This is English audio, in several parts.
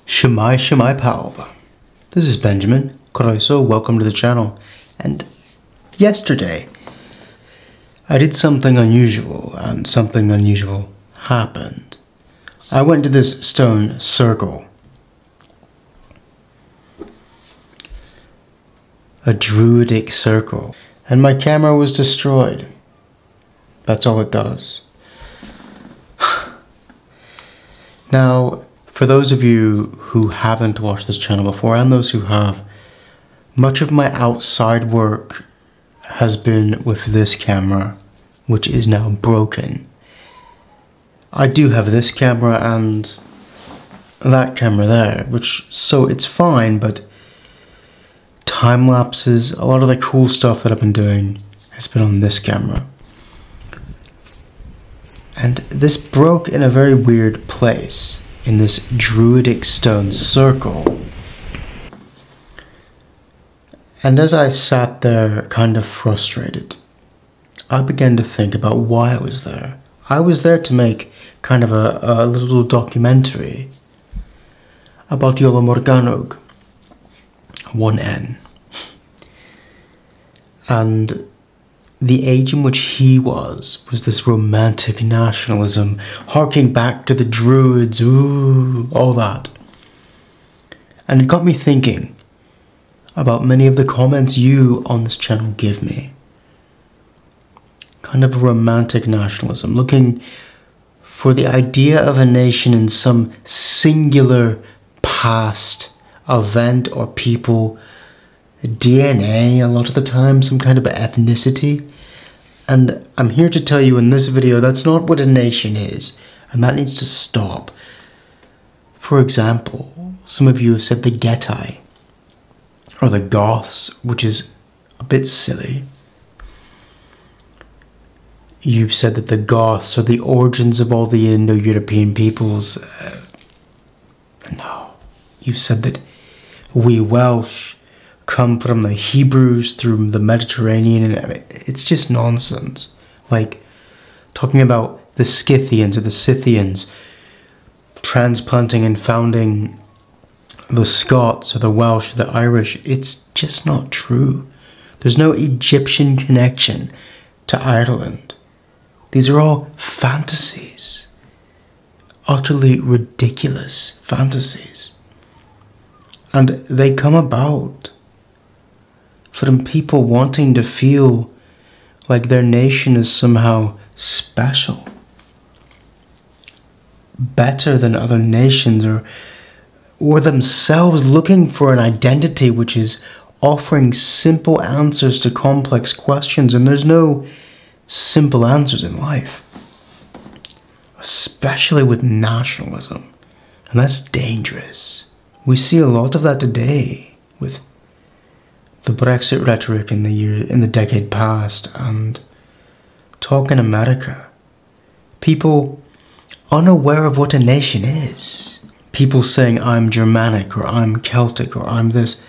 Shemai Shemai Palb. This is Benjamin Croiso, welcome to the channel. And yesterday, I did something unusual, and something unusual happened. I went to this stone circle. A druidic circle. And my camera was destroyed. That's all it does. Now, for those of you who haven't watched this channel before, and those who have, much of my outside work has been with this camera, which is now broken. I do have this camera and that camera there, so it's fine, but time lapses, a lot of the cool stuff that I've been doing has been on this camera. And this broke in a very weird place, in this druidic stone circle. And as I sat there kind of frustrated, I began to think about why I was there. I was there to make kind of a little documentary about Iolo Morgannwg, 1N. And the age in which he was this romantic nationalism, harking back to the druids, ooh, all that. And it got me thinking about many of the comments you on this channel give me. Kind of romantic nationalism, looking for the idea of a nation in some singular past event or people, DNA a lot of the time, some kind of ethnicity. And I'm here to tell you in this video that's not what a nation is, and that needs to stop. For example, some of you have said the Getae, or the Goths, which is a bit silly. You've said that the Goths are the origins of all the Indo-European peoples. No. You've said that we Welsh come from the Hebrews through the Mediterranean, and I mean, it's just nonsense. Like, talking about the Scythians or the Scythians transplanting and founding the Scots or the Welsh or the Irish, it's just not true. There's no Egyptian connection to Ireland. These are all fantasies. Utterly ridiculous fantasies. And they come about from people wanting to feel like their nation is somehow special, better than other nations, or themselves looking for an identity which is offering simple answers to complex questions. And there's no simple answers in life, especially with nationalism, and that's dangerous. We see a lot of that today with the Brexit rhetoric in the decade past, and talk in America. People unaware of what a nation is. People saying I'm Germanic or I'm Celtic or I'm this.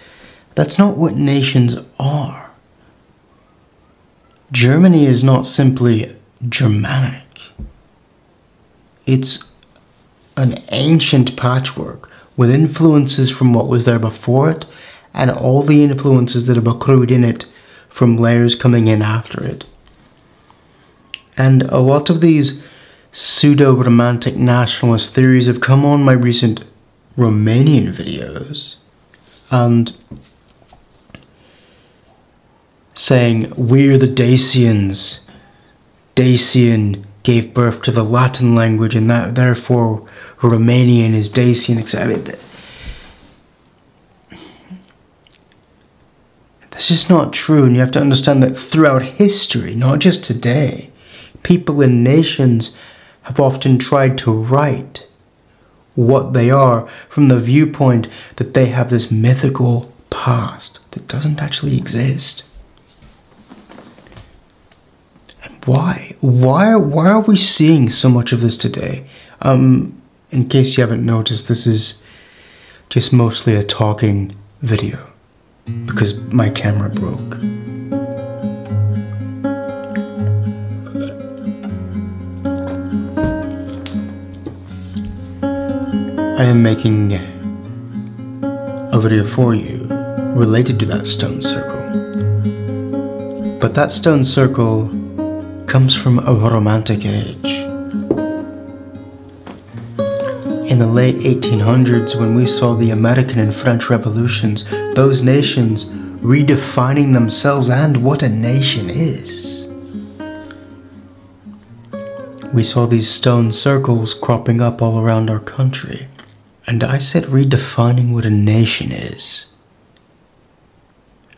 That's not what nations are. Germany is not simply Germanic. It's an ancient patchwork with influences from what was there before it, and all the influences that have accrued in it from layers coming in after it. And a lot of these pseudo-romantic nationalist theories have come on my recent Romanian videos, and saying, we're the Dacians. Dacian gave birth to the Latin language, and that therefore Romanian is Dacian, etc. I mean, this is not true, and you have to understand that throughout history, not just today, people in nations have often tried to write what they are from the viewpoint that they have this mythical past that doesn't actually exist. And why? Why are we seeing so much of this today? In case you haven't noticed, this is just mostly a talking video, because my camera broke. I am making a video for you related to that stone circle. But that stone circle comes from a romantic age. In the late 1800s, when we saw the American and French revolutions, those nations redefining themselves and what a nation is. We saw these stone circles cropping up all around our country. And I said redefining what a nation is.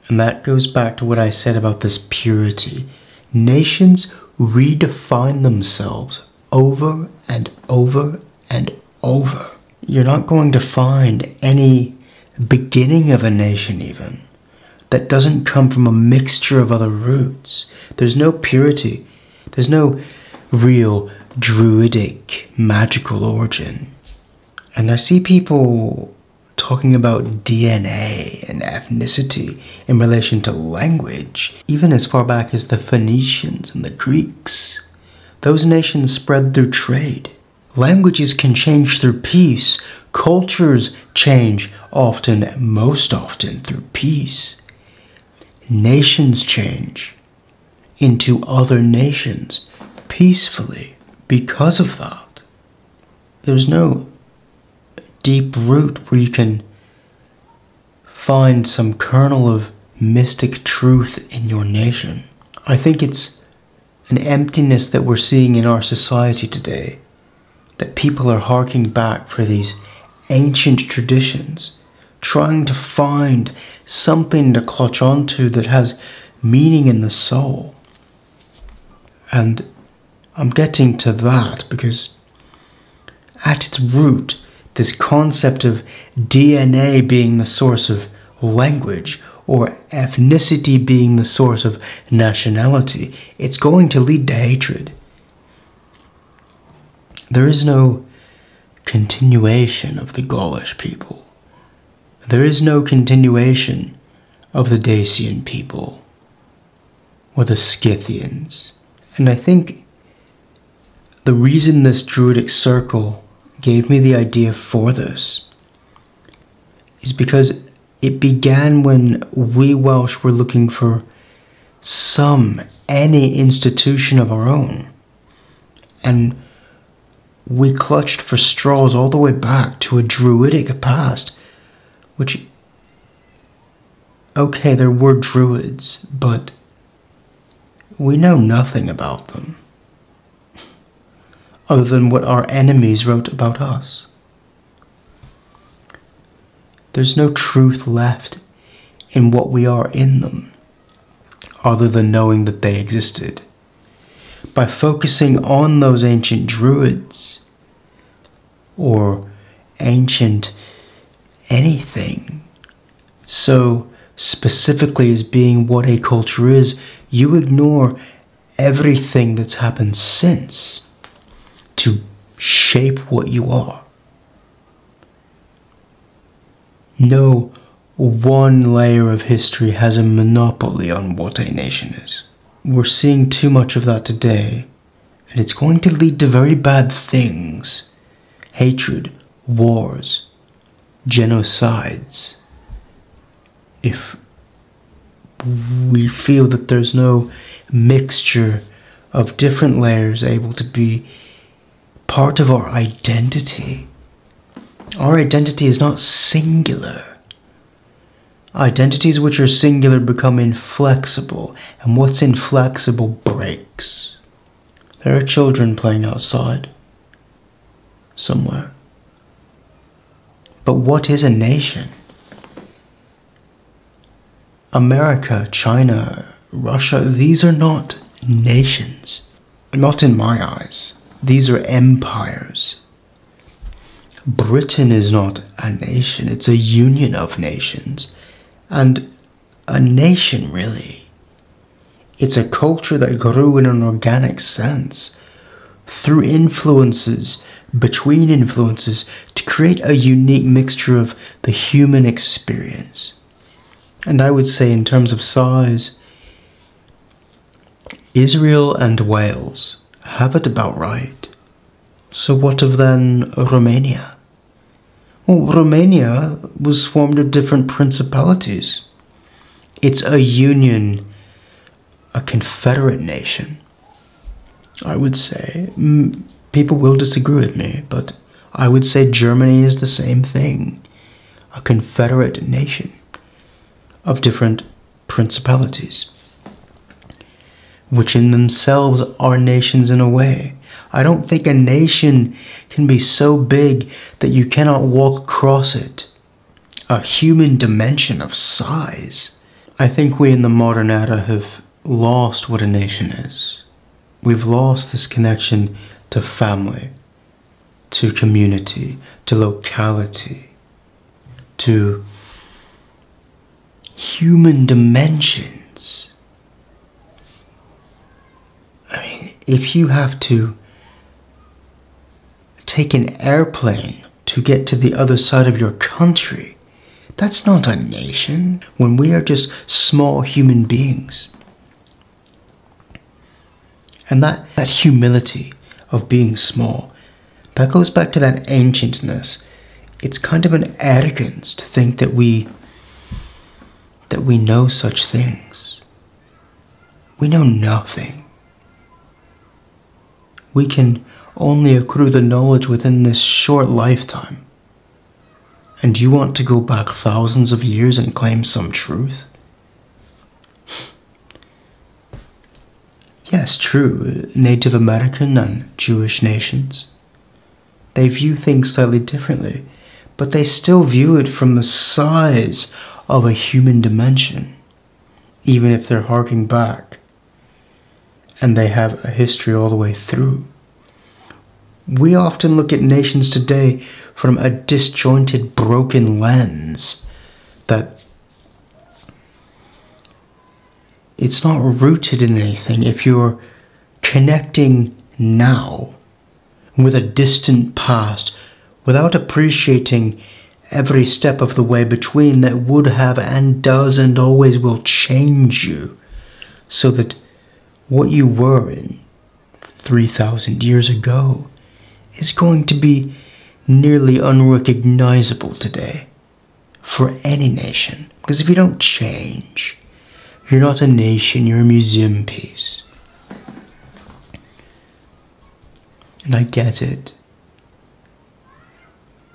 And that goes back to what I said about this purity. Nations redefine themselves over and over and over. You're not going to find any beginning of a nation even that doesn't come from a mixture of other roots. There's no purity. There's no real druidic magical origin. And I see people talking about DNA and ethnicity in relation to language, even as far back as the Phoenicians and the Greeks. Those nations spread through trade. Languages can change through peace. Cultures change often, most often, through peace. Nations change into other nations peacefully because of that. There's no deep root where you can find some kernel of mystic truth in your nation. I think it's an emptiness that we're seeing in our society today, that people are harking back for these ancient traditions, trying to find something to clutch onto that has meaning in the soul. And I'm getting to that because at its root, this concept of DNA being the source of language or ethnicity being the source of nationality, it's going to lead to hatred. There is no continuation of the Gaulish people. There is no continuation of the Dacian people or the Scythians. And I think the reason this druidic circle gave me the idea for this is because it began when we Welsh were looking for any institution of our own. And we clutched for straws all the way back to a druidic past, which, okay, there were druids, but we know nothing about them, other than what our enemies wrote about us. There's no truth left in what we are in them, other than knowing that they existed. By focusing on those ancient druids, or ancient anything, so specifically as being what a culture is, you ignore everything that's happened since to shape what you are. No one layer of history has a monopoly on what a nation is. We're seeing too much of that today, and it's going to lead to very bad things. Hatred, wars, genocides. If we feel that there's no mixture of different layers able to be part of our identity. Our identity is not singular. Identities which are singular become inflexible, and what's inflexible breaks. There are children playing outside somewhere. But what is a nation? America, China, Russia, these are not nations. Not in my eyes. These are empires. Britain is not a nation, it's a union of nations. And a nation, really, it's a culture that grew in an organic sense, through influences, between influences, to create a unique mixture of the human experience. And I would say in terms of size, Israel and Wales have it about right. So what of then Romania? Well, Romania was formed of different principalities. It's a union, a confederate nation, I would say. People will disagree with me, but I would say Germany is the same thing. A confederate nation of different principalities, which in themselves are nations in a way. I don't think a nation can be so big that you cannot walk across it. A human dimension of size. I think we in the modern era have lost what a nation is. We've lost this connection to family, to community, to locality, to human dimensions. I mean, if you have to take an airplane to get to the other side of your country, that's not a nation, when we are just small human beings. And that humility of being small, that goes back to that ancientness. It's kind of an arrogance to think that we know such things. We know nothing. We can only accrue the knowledge within this short lifetime. And you want to go back thousands of years and claim some truth? Yes, true, Native American and Jewish nations. They view things slightly differently, but they still view it from the size of a human dimension, even if they're harking back and they have a history all the way through. We often look at nations today from a disjointed, broken lens that it's not rooted in anything. If you're connecting now with a distant past without appreciating every step of the way between that would have and does and always will change you, so that what you were in 3,000 years ago is going to be nearly unrecognizable today for any nation. Because if you don't change, you're not a nation, you're a museum piece. And I get it.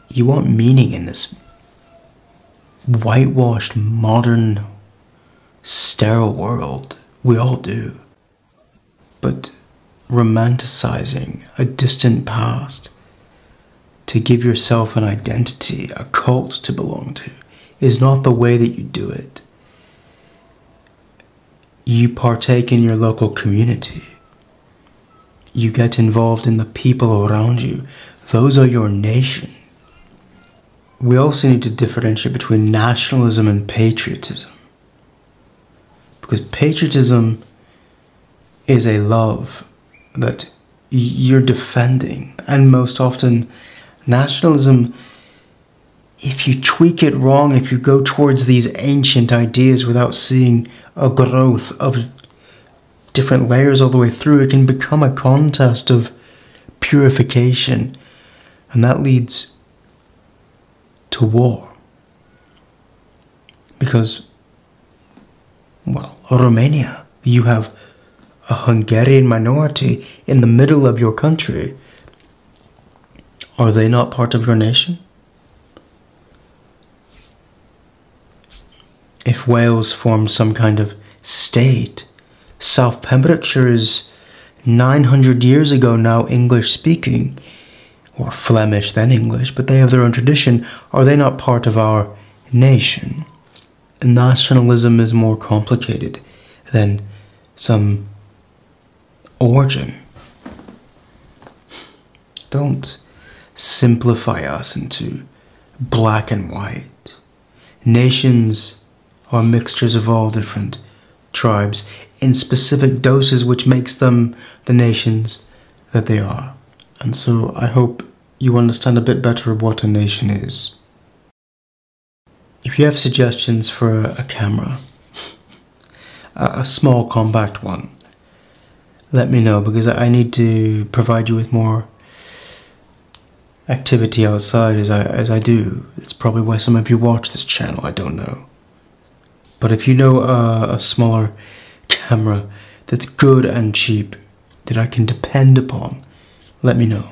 You want meaning in this whitewashed, modern, sterile world. We all do. But romanticizing a distant past to give yourself an identity, a cult to belong to, is not the way that you do it. You partake in your local community. You get involved in the people around you. Those are your nation. We also need to differentiate between nationalism and patriotism. Because patriotism is a love that you're defending. And most often, nationalism, if you tweak it wrong, if you go towards these ancient ideas without seeing a growth of different layers all the way through, it can become a contest of purification. And that leads to war. Because, well, Romania, you have a Hungarian minority in the middle of your country. Are they not part of your nation? If Wales formed some kind of state, South Pembrokeshire is 900 years ago now English speaking, or Flemish then English, but they have their own tradition. Are they not part of our nation? Nationalism is more complicated than some origin. Don't simplify us into black and white. Nations are mixtures of all different tribes in specific doses, which makes them the nations that they are. And so I hope you understand a bit better what a nation is. If you have suggestions for a camera, a small compact one, let me know, because I need to provide you with more activity outside as I do. It's probably why some of you watch this channel, I don't know. But if you know a smaller camera that's good and cheap, that I can depend upon, let me know.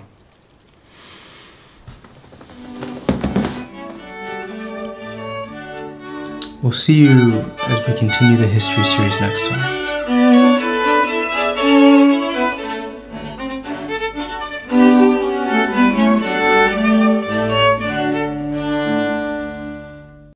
We'll see you as we continue the history series next time.